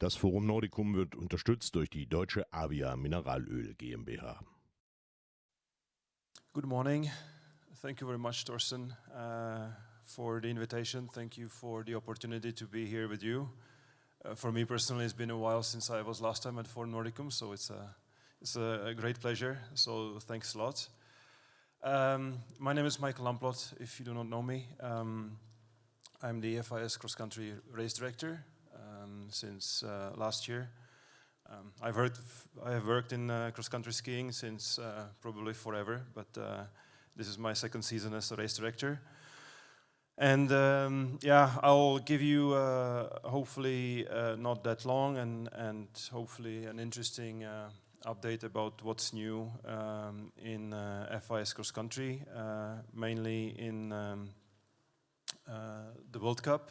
Das Forum Nordicum wird unterstützt durch die deutsche Avia Mineralöl GmbH. Good morning. Thank you very much, Torsten, for the invitation. Thank you for the opportunity to be here with you. For me personally, it's been a while since I was last time at Forum Nordicum, so it's a great pleasure. So thanks a lot. My name is Michal Lamplot, if you do not know me. I'm the FIS cross-country race director since last year. I have worked in cross-country skiing since probably forever, but this is my second season as a race director. And I'll give you hopefully not that long and hopefully an interesting update about what's new in FIS cross-country, mainly in the World Cup.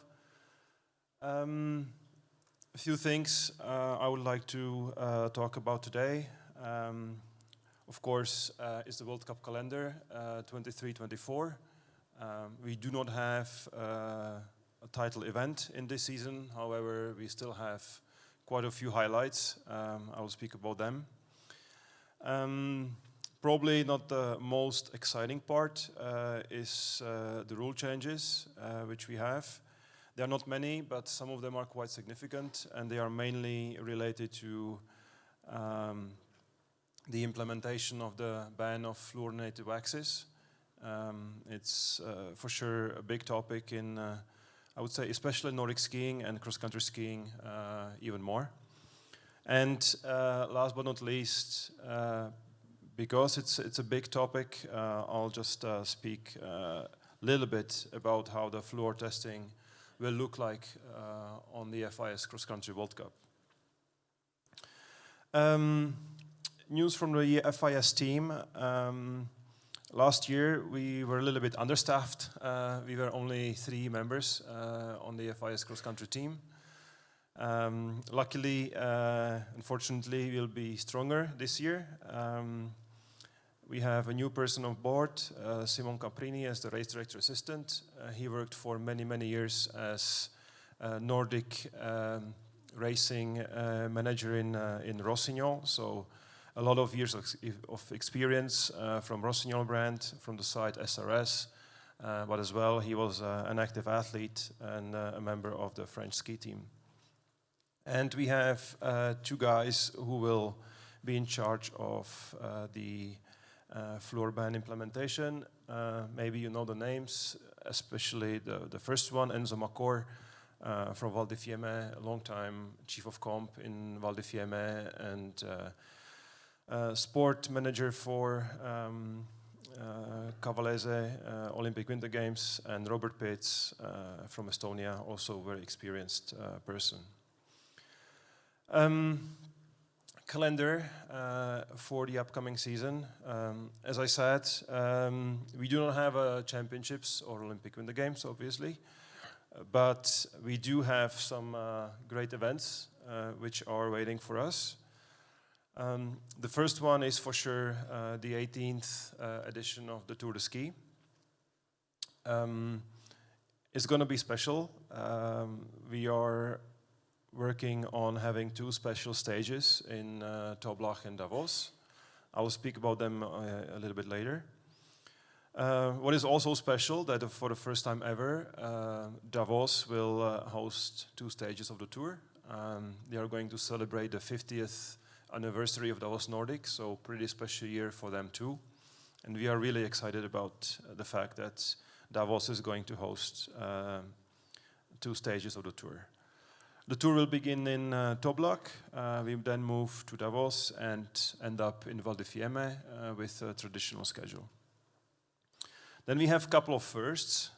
A few things I would like to talk about today. Of course, is the World Cup calendar 23-24. We do not have a title event in this season. However, we still have quite a few highlights. I will speak about them. Probably not the most exciting part is the rule changes which we have. There are not many, but some of them are quite significant, and they are mainly related to the implementation of the ban of fluorinated waxes. It's for sure a big topic in, I would say, especially Nordic skiing and cross-country skiing even more. And last but not least, because it's a big topic, I'll just speak a little bit about how the fluor testing will look like on the FIS Cross-Country World Cup. News from the FIS team. Last year we were a little bit understaffed. We were only 3 members on the FIS Cross-Country team. Luckily, unfortunately, we'll be stronger this year. We have a new person on board, Simon Caprini, as the race director assistant. He worked for many, many years as Nordic racing manager in Rossignol. So a lot of years of experience from Rossignol brand, from the site SRS. But as well, he was an active athlete and a member of the French ski team. And we have 2 guys who will be in charge of the fluor ban implementation. Maybe you know the names, especially the first one, Enzo Macor from Val di Fiemme, a long time chief of comp in Val di Fiemme and sport manager for Cavallese Olympic Winter Games, and Robert Pitts from Estonia, also a very experienced person. Calendar for the upcoming season. As I said, we do not have championships or Olympic Winter Games, obviously, but we do have some great events which are waiting for us. The first one is for sure the 18th edition of the Tour de Ski. It's going to be special. We are working on having 2 special stages in Toblach and Davos. I will speak about them a little bit later. What is also special, that for the first time ever, Davos will host 2 stages of the tour. They are going to celebrate the 50th anniversary of Davos Nordic, so pretty special year for them too. And we are really excited about the fact that Davos is going to host 2 stages of the tour. The tour will begin in Toblach. We then move to Davos and end up in Val di Fiemme with a traditional schedule. Then we have a couple of firsts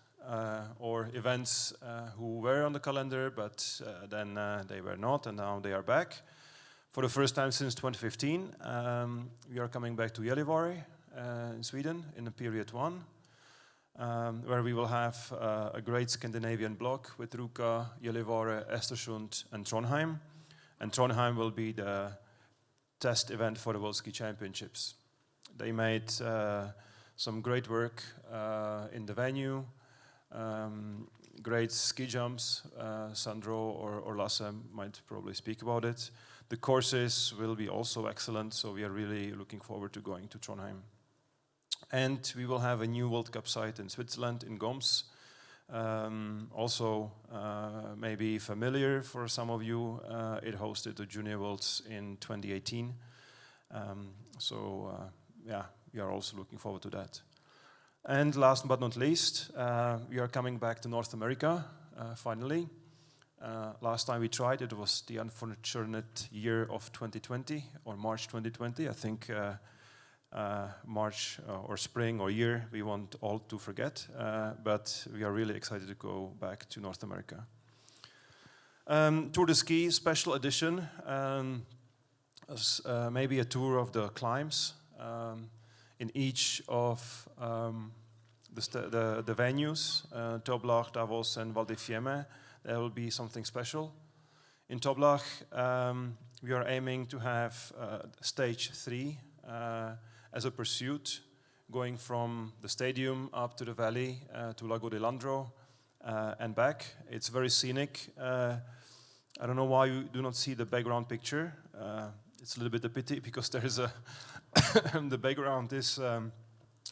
or events who were on the calendar, but then they were not, and now they are back. For the first time since 2015, we are coming back to Gällivare in Sweden in the period 1. Where we will have a great Scandinavian block with Ruka, Gällivare, Östersund and Trondheim. And Trondheim will be the test event for the World Ski Championships. They made some great work in the venue. great ski jumps. Sandro or Lasse might probably speak about it. The courses will be also excellent, so we are really looking forward to going to Trondheim. And we will have a new World Cup site in Switzerland, in Goms. Also, maybe familiar for some of you, it hosted the Junior Worlds in 2018. Yeah, we are also looking forward to that. And last but not least, we are coming back to North America, finally. Last time we tried, it was the unfortunate year of 2020, or March 2020. I think March or spring or year, we want all to forget, but we are really excited to go back to North America. Tour de Ski special edition, maybe a tour of the climbs in each of the venues, Toblach, Davos and Val di Fiemme. There will be something special. In Toblach, we are aiming to have stage 3 as a pursuit, going from the stadium up to the valley to Lago di Landro and back. It's very scenic. I don't know why you do not see the background picture. It's a little bit a pity because there is a the background is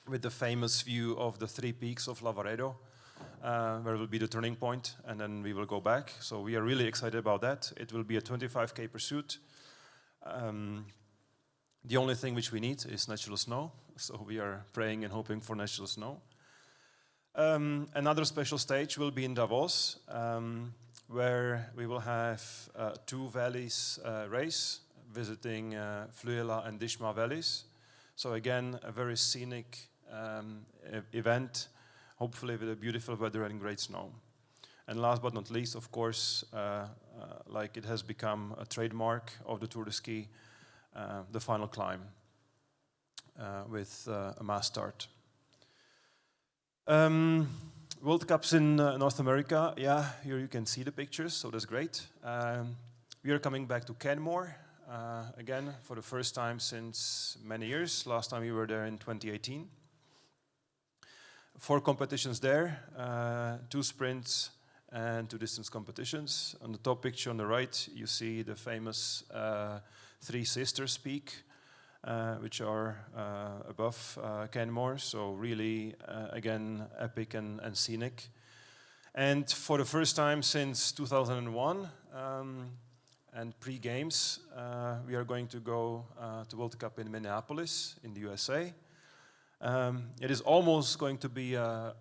with the famous view of the 3 peaks of Lavaredo, where it will be the turning point, and then we will go back. So we are really excited about that. It will be a 25K pursuit. The only thing which we need is natural snow, so we are praying and hoping for natural snow. Another special stage will be in Davos, where we will have 2 valleys race, visiting Fluela and Dishma valleys. So again, a very scenic event, hopefully with a beautiful weather and great snow. And last but not least, of course, like it has become a trademark of the Tour de Ski, the final climb with a mass start. World Cups in North America, yeah, here you can see the pictures, so that's great. We are coming back to Canmore, again, for the first time since many years. Last time we were there in 2018. 4 competitions there, 2 sprints and 2 distance competitions. On the top picture on the right, you see the famous 3 Sisters Peak, which are above Canmore, so really, again, epic and scenic. And for the first time since 2001, and pre-games, we are going to go to World Cup in Minneapolis, in the USA. It is almost going to be a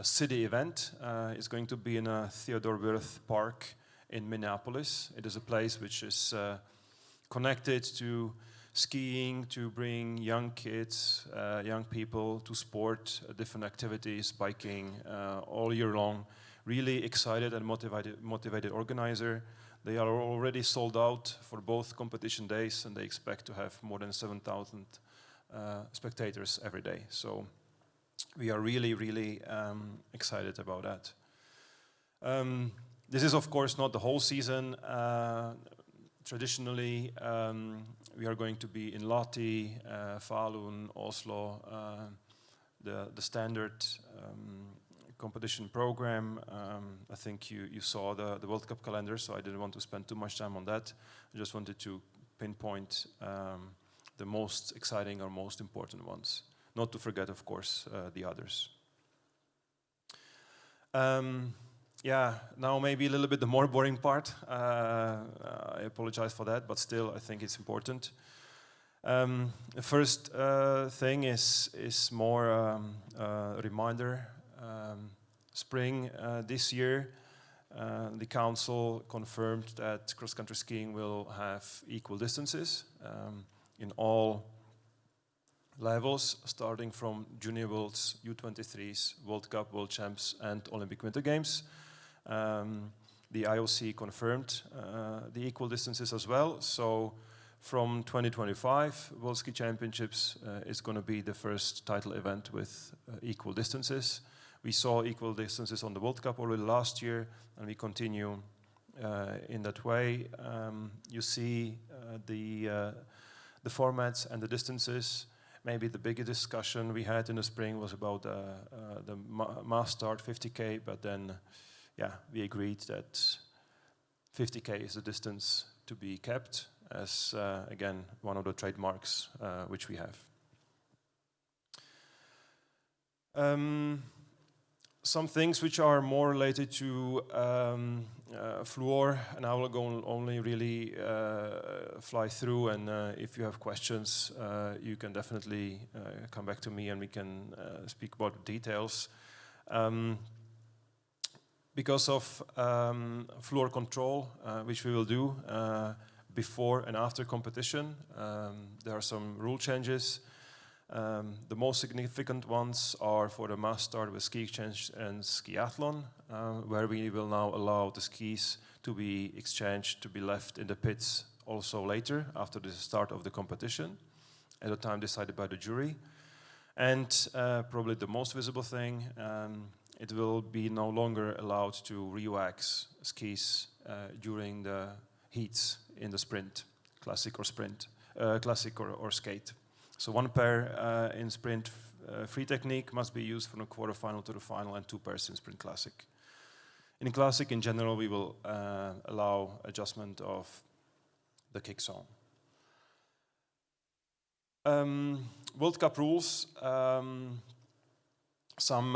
city event. It's going to be in a Theodore Wirth Park in Minneapolis. It is a place which is connected to skiing, to bring young kids, young people to sport, different activities, biking, all year long. Really excited and motivated organizer. They are already sold out for both competition days, and they expect to have more than 7,000 spectators every day. So we are really, really excited about that. This is, of course, not the whole season. Traditionally, we are going to be in Lahti, Falun, Oslo, the standard competition program. I think you saw the World Cup calendar, so I didn't want to spend too much time on that. I just wanted to pinpoint the most exciting or most important ones. Not to forget, of course, the others. Yeah, now maybe a little bit the more boring part. I apologize for that, but still I think it's important. The first thing is more a reminder. Spring this year, the council confirmed that cross-country skiing will have equal distances in all levels, starting from Junior Worlds, U23s, World Cup, World Champs, and Olympic Winter Games. The IOC confirmed the equal distances as well. So from 2025, World Ski Championships is going to be the first title event with equal distances. We saw equal distances on the World Cup already last year, and we continue in that way. You see the formats and the distances. maybe the biggest discussion we had in the spring was about the mass start 50K, but then, yeah, we agreed that 50K is the distance to be kept as, again, one of the trademarks which we have. Some things which are more related to fluor, and I will go only really fly through, and if you have questions, you can definitely come back to me and we can speak about the details. Because of fluor control, which we will do before and after competition, there are some rule changes. The most significant ones are for the mass start with ski exchange and skiathlon, where we will now allow the skis to be exchanged, to be left in the pits also later, after the start of the competition, at a time decided by the jury. And probably the most visible thing, it will be no longer allowed to re-wax skis during the heats in the sprint, classic or sprint, classic or skate. So one pair in sprint free technique must be used from the quarterfinal to the final, and 2 pairs in sprint classic. In classic, in general, we will allow adjustment of the kick zone. World Cup rules, some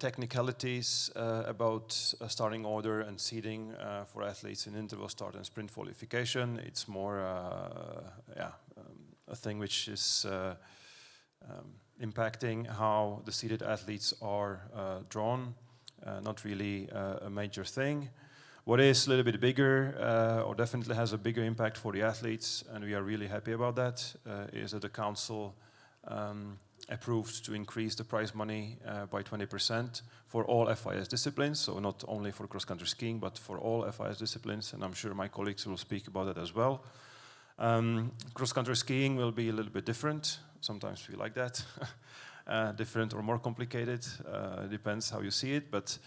technicalities about starting order and seeding for athletes in interval start and sprint qualification. It's more a thing which is impacting how the seeded athletes are drawn, not really a major thing. What is a little bit bigger, or definitely has a bigger impact for the athletes, and we are really happy about that, is that the council approved to increase the prize money by 20% for all FIS disciplines, so not only for cross-country skiing, but for all FIS disciplines, and I'm sure my colleagues will speak about that as well. Cross-country skiing will be a little bit different. Sometimes we like that. Different or more complicated. Depends how you see it. But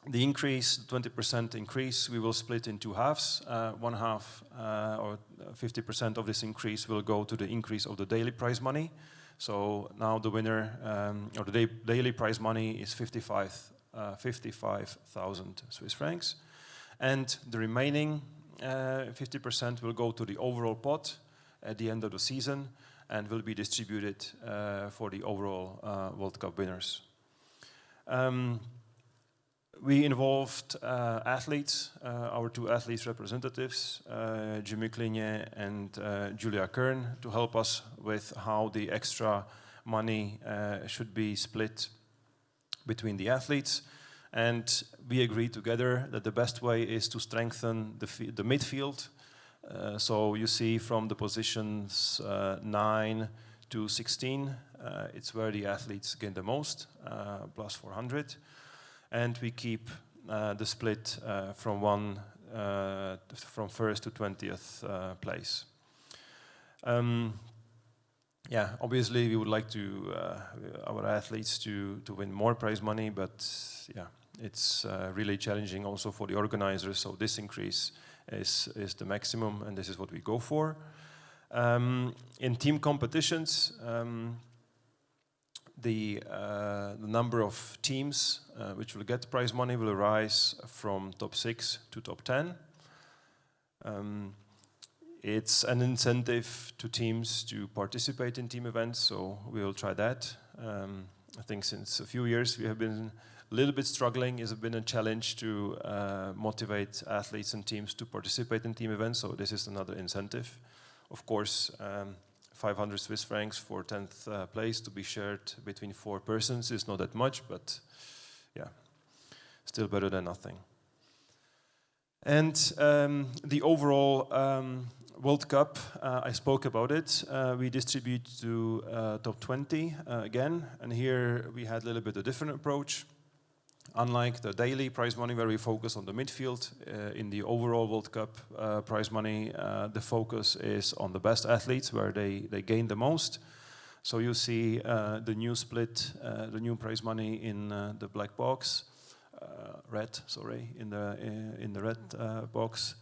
the increase, 20% increase, we will split in 2 halves. One half, or 50% of this increase, will go to the increase of the daily prize money. So now the winner, or the daily prize money is 55,000 Swiss francs. And the remaining 50% will go to the overall pot at the end of the season and will be distributed for the overall World Cup winners. We involved athletes, our 2 athletes representatives, Jimmy Kligne and Julia Kern, to help us with how the extra money should be split between the athletes. And we agreed together that the best way is to strengthen the midfield. So you see from the positions 9 to 16, it's where the athletes gain the most, plus 400. And we keep the split from first to 20th place. Yeah, obviously we would like to our athletes to win more prize money, but yeah, it's really challenging also for the organizers. So this increase is the maximum, and this is what we go for. In team competitions, the number of teams which will get prize money will rise from top 6 to top 10. It's an incentive to teams to participate in team events, so we will try that. I think since a few years we have been a little bit struggling. It's been a challenge to motivate athletes and teams to participate in team events, so this is another incentive. Of course, 500 Swiss francs for 10th place to be shared between 4 persons is not that much, but yeah, still better than nothing. And the overall World Cup, I spoke about it. We distribute to top 20 again, and here we had a little bit of a different approach. Unlike the daily prize money where we focus on the midfield, in the overall World Cup prize money, the focus is on the best athletes where they gain the most. So you see the new split, the new prize money in the black box, in the red box.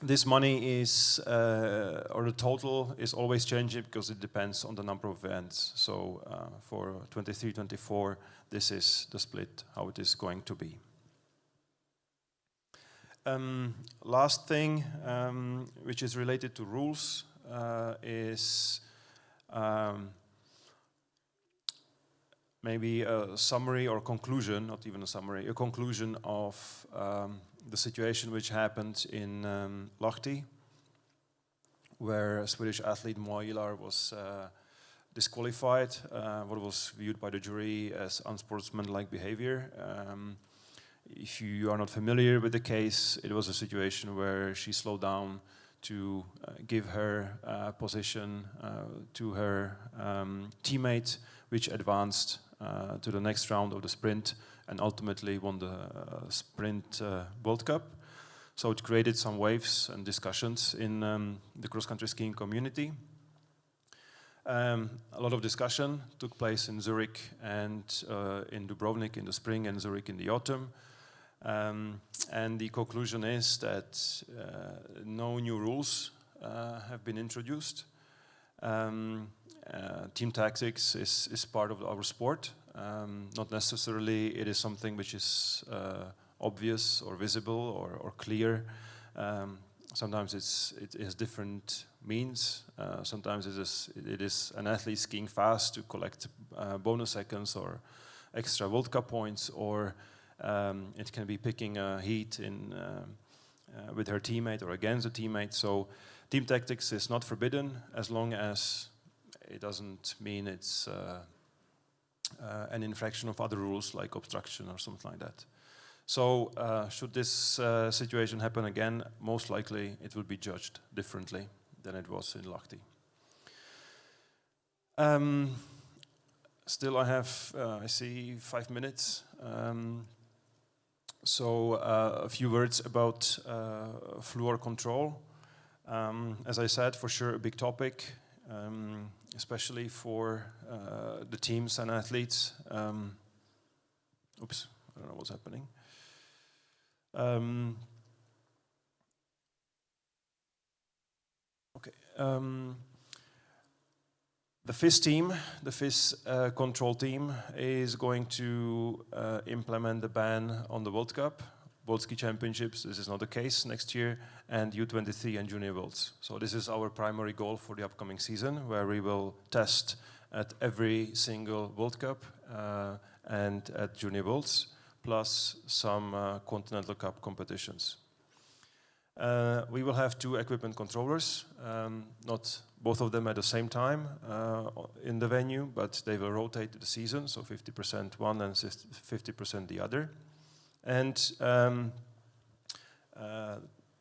This money is, or the total is always changing because it depends on the number of events. So for 23-24, this is the split, how it is going to be. Last thing, which is related to rules, is maybe a summary or conclusion, not even a summary, a conclusion of the situation which happened in Lahti, where a Swedish athlete, Michal, was disqualified, what was viewed by the jury as unsportsmanlike behavior. If you are not familiar with the case, it was a situation where she slowed down to give her position to her teammate, which advanced to the next round of the sprint and ultimately won the sprint World Cup. So it created some waves and discussions in the cross-country skiing community. A lot of discussion took place in Zurich and in Dubrovnik in the spring and Zurich in the autumn. And the conclusion is that no new rules have been introduced. Team tactics is part of our sport. Not necessarily it is something which is obvious or visible or clear. Sometimes it has different means. Sometimes it is an athlete skiing fast to collect bonus seconds or extra World Cup points, or it can be picking a heat with her teammate or against a teammate. So team tactics is not forbidden as long as it doesn't mean it's an infraction of other rules like obstruction or something like that. So should this situation happen again, most likely it will be judged differently than it was in Lahti. Still I have, I see 5 minutes. So a few words about fluor control. As I said, for sure a big topic, especially for the teams and athletes. Oops, I don't know what's happening. Okay. The FIS team, the FIS control team, is going to implement the ban on the World Cup, World Ski Championships. This is not the case next year, and U23 and Junior Worlds. So this is our primary goal for the upcoming season, where we will test at every single World Cup and at Junior Worlds, plus some Continental Cup competitions. We will have 2 equipment controllers, not both of them at the same time in the venue, but they will rotate the season, so 50% one and 50% the other. And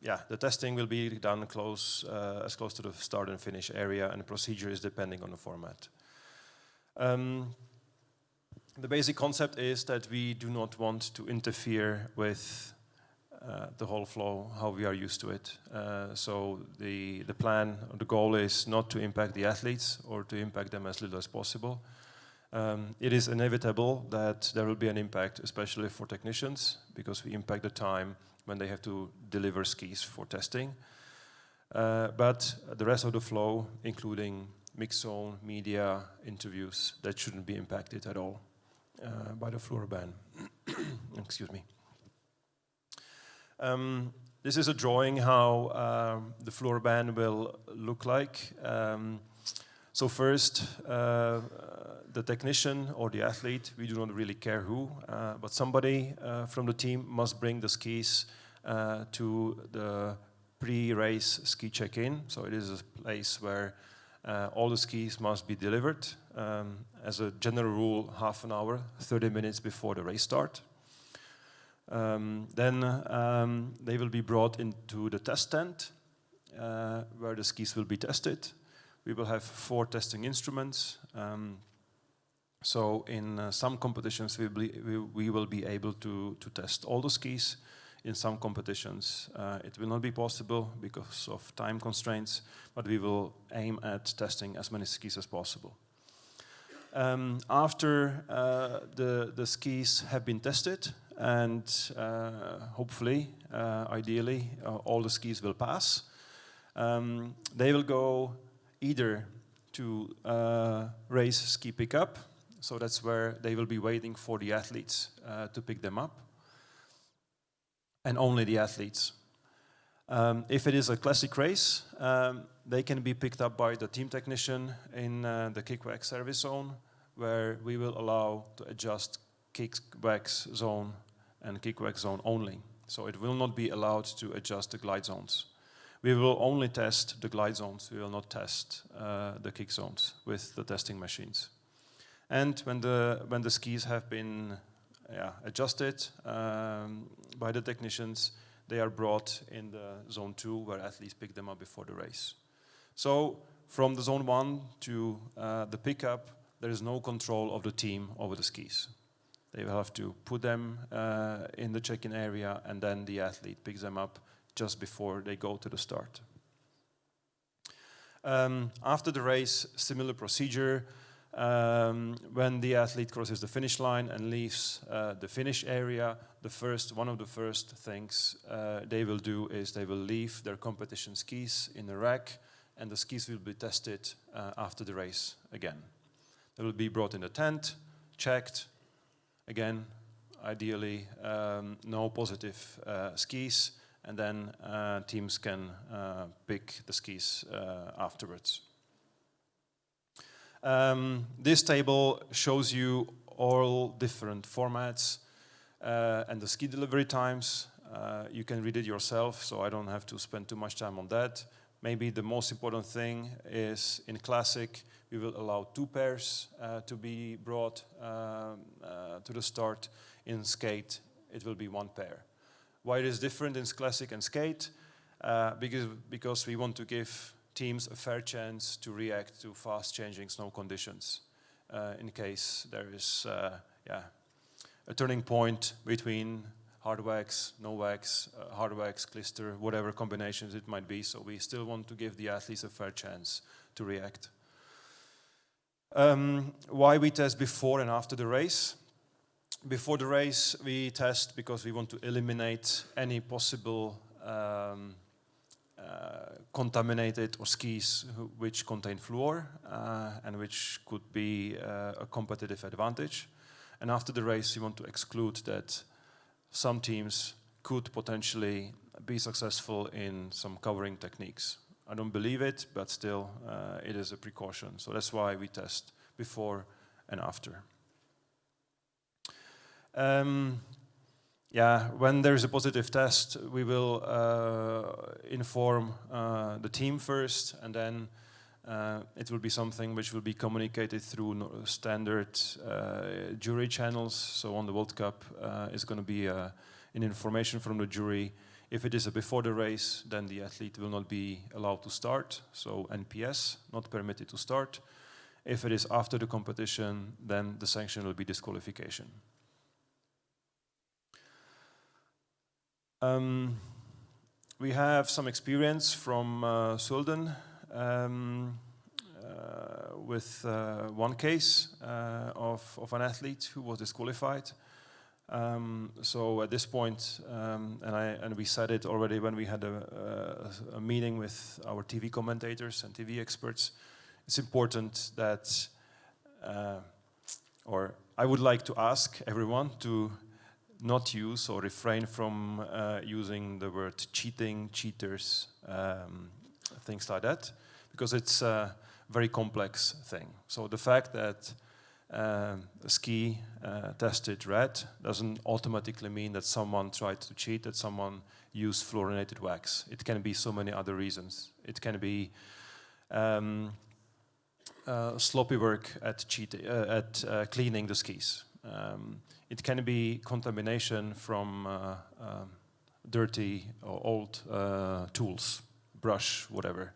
yeah, the testing will be done as close to the start and finish area, and the procedure is depending on the format. The basic concept is that we do not want to interfere with the whole flow, how we are used to it. So the plan, the goal is not to impact the athletes or to impact them as little as possible. It is inevitable that there will be an impact, especially for technicians, because we impact the time when they have to deliver skis for testing. But the rest of the flow, including mix zone, media, interviews, that shouldn't be impacted at all by the fluor ban. Excuse me. This is a drawing how the fluor ban will look like. So first, the technician or the athlete, we do not really care who, but somebody from the team must bring the skis to the pre-race ski check-in. So it is a place where all the skis must be delivered. As a general rule, half an hour, 30 minutes before the race start. Then they will be brought into the test tent where the skis will be tested. We will have 4 testing instruments. So in some competitions we will be able to test all the skis. In some competitions it will not be possible because of time constraints, but we will aim at testing as many skis as possible. After the skis have been tested, and hopefully ideally, all the skis will pass. They will go either to race ski pickup, so that's where they will be waiting for the athletes to pick them up, and only the athletes. If it is a classic race, they can be picked up by the team technician in the kick-wax service zone, where we will allow to adjust kick-wax zone and kick-wax zone only. So it will not be allowed to adjust the glide zones. We will only test the glide zones. We will not test the kick zones with the testing machines. And when the skis have been adjusted by the technicians, they are brought in the zone 2, where athletes pick them up before the race. So from the zone 1 to the pickup, there is no control of the team over the skis. They will have to put them in the check-in area, and then the athlete picks them up just before they go to the start. After the race, similar procedure. When the athlete crosses the finish line and leaves the finish area, one of the first things they will do is they will leave their competition skis in the rack, and the skis will be tested after the race again. They will be brought in the tent, checked. Again, ideally, no positive skis, and then teams can pick the skis afterwards. This table shows you all different formats and the ski delivery times. You can read it yourself, so I don't have to spend too much time on that. Maybe the most important thing is in classic, we will allow 2 pairs to be brought to the start. In skate, it will be 1 pair. Why it is different in classic and skate? Because we want to give teams a fair chance to react to fast-changing snow conditions in case there is a turning point between hard wax, no wax, hard wax, clister, whatever combinations it might be. So we still want to give the athletes a fair chance to react. Why we test before and after the race? Before the race, we test because we want to eliminate any possible contaminated or skis which contain fluor and which could be a competitive advantage. And after the race, we want to exclude that some teams could potentially be successful in some covering techniques. I don't believe it, but still it is a precaution. So that's why we test before and after. When there is a positive test, we will inform the team first, and then it will be something which will be communicated through standard jury channels. So on the World Cup is going to be an information from the jury. If it is a before the race, then the athlete will not be allowed to start, so NPS, not permitted to start. If it is after the competition, then the sanction will be disqualification. We have some experience from Sulden with one case of an athlete who was disqualified. So at this point, and we said it already when we had a meeting with our TV commentators and TV experts, it's important that, or I would like to ask everyone to not use or refrain from using the word cheating, cheaters, things like that, because it's a very complex thing. So the fact that a ski tested red doesn't automatically mean that someone tried to cheat, that someone used fluorinated wax. It can be so many other reasons. It can be sloppy work at cleaning the skis. It can be contamination from dirty or old tools, brush, whatever.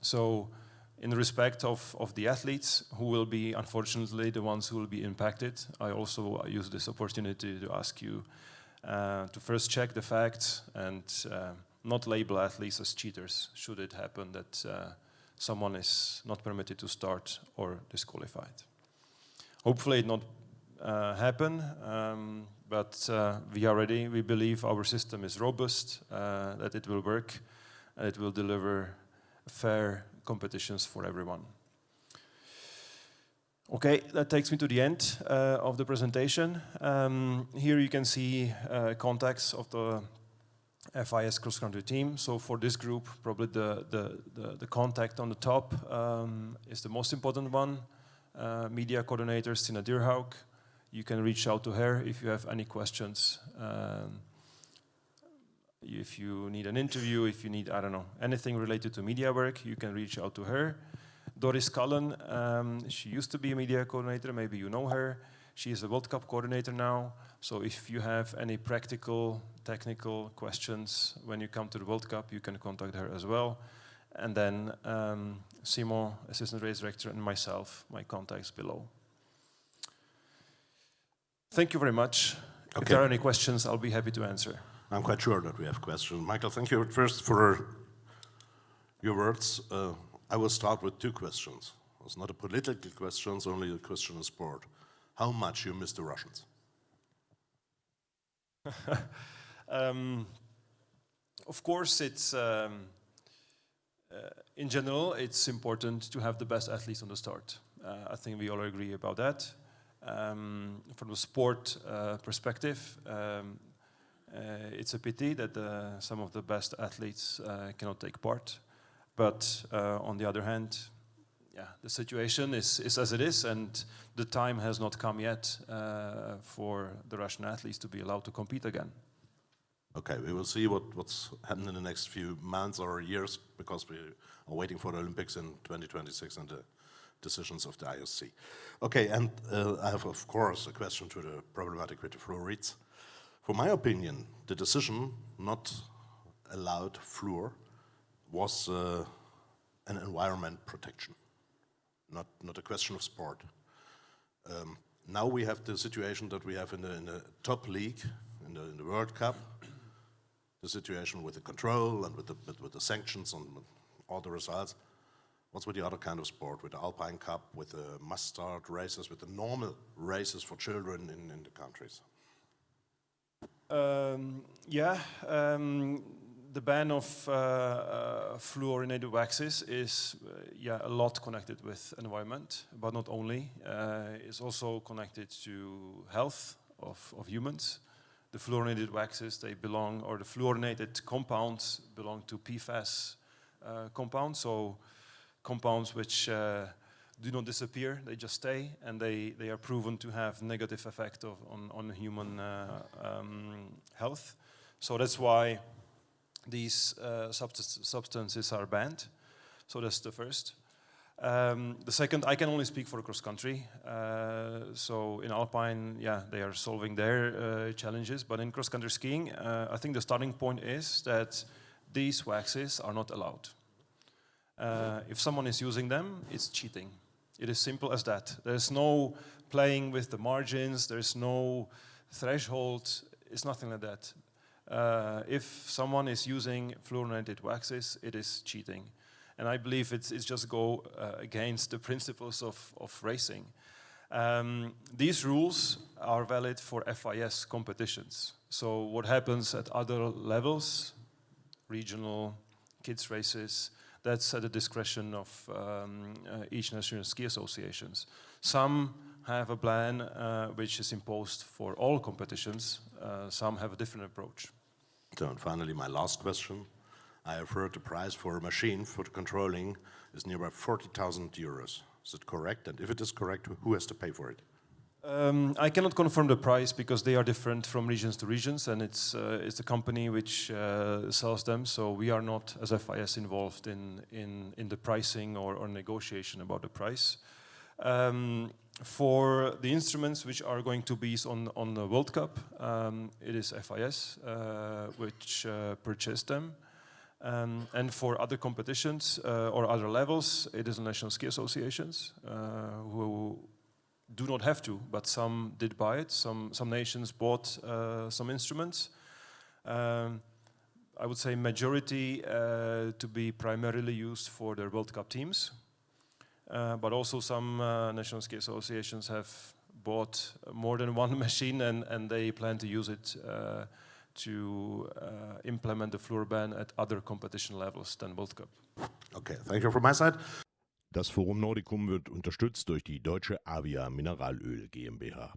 So in respect of the athletes who will be, unfortunately, the ones who will be impacted, I also use this opportunity to ask you to first check the facts and not label athletes as cheaters should it happen that someone is not permitted to start or disqualified. Hopefully it happen, but we are ready. We believe our system is robust, that it will work, and it will deliver fair competitions for everyone. Okay, that takes me to the end of the presentation. Here you can see contacts of the FIS cross-country team. So for this group, probably the contact on the top is the most important one. Media coordinator Stina Dierhaug. You can reach out to her if you have any questions. If you need an interview, if you need, I don't know, anything related to media work, you can reach out to her. Doris Cullen, she used to be a media coordinator, maybe you know her. She is a World Cup coordinator now. So if you have any practical, technical questions when you come to the World Cup, you can contact her as well. And then Simon, Assistant Race Director, and myself, my contacts below. Thank you very much. Okay. If there are any questions, I'll be happy to answer. I'm quite sure that we have questions. Michael, thank you first for your words. I will start with two questions. It's not a political question, it's only a question of sport. How much you miss the Russians? Of course, it's in general, it's important to have the best athletes on the start. I think we all agree about that. From the sport perspective, it's a pity that some of the best athletes cannot take part. But on the other hand, yeah, the situation is as it is, and the time has not come yet for the Russian athletes to be allowed to compete again. Okay, we will see what's happening in the next few months or years, because we are waiting for the Olympics in 2026 and the decisions of the IOC. Okay, and I have, of course, a question to the problematic with the fluorides. For my opinion, the decision not allowed fluor was an environment protection, not a question of sport. Now we have the situation that we have in the top league, in the World Cup, the situation with the control and with the sanctions and all the results. What's with the other kind of sport, with the Alpine Cup, with the must-start races, with the normal races for children in the countries? The ban of fluorinated waxes is a lot connected with environment, but not only. It's also connected to health of humans. The fluorinated waxes, they belong, or the fluorinated compounds belong to FIS compounds, so compounds which do not disappear, they just stay, and they are proven to have negative effect on human health. So that's why these substances are banned. So that's the first. The second, I can only speak for cross country. So in Alpine, they are solving their challenges, but in cross country skiing, I think the starting point is that these waxes are not allowed. If someone is using them, it's cheating. It is simple as that. There's no playing with the margins, there's no threshold, it's nothing like that. If someone is using fluorinated waxes, it is cheating. And I believe it's just go against the principles of racing. These rules are valid for FIS competitions. So what happens at other levels, regional, kids races, that's at the discretion of each national ski associations. Some have a plan which is imposed for all competitions. Some have a different approach. So, and finally, my last question. I have heard the price for a machine for the controlling is nearby 40,000 euros. Is it correct? And if it is correct, who has to pay for it? I cannot confirm the price because they are different from regions to regions, and it's a company which sells them. So we are not, as FIS, involved in the pricing or negotiation about the price. For the instruments which are going to be on the World Cup, it is FIS which purchased them. And for other competitions or other levels, it is the national ski associations who do not have to, but some did buy it. Some nations bought some instruments. I would say majority to be primarily used for their World Cup teams. But also some national ski associations have bought more than one machine, and they plan to use it to implement the fluor ban at other competition levels than World Cup. Okay, thank you from my side. Das Forum Nordicum wird unterstützt durch die deutsche Avia Mineralöl GmbH.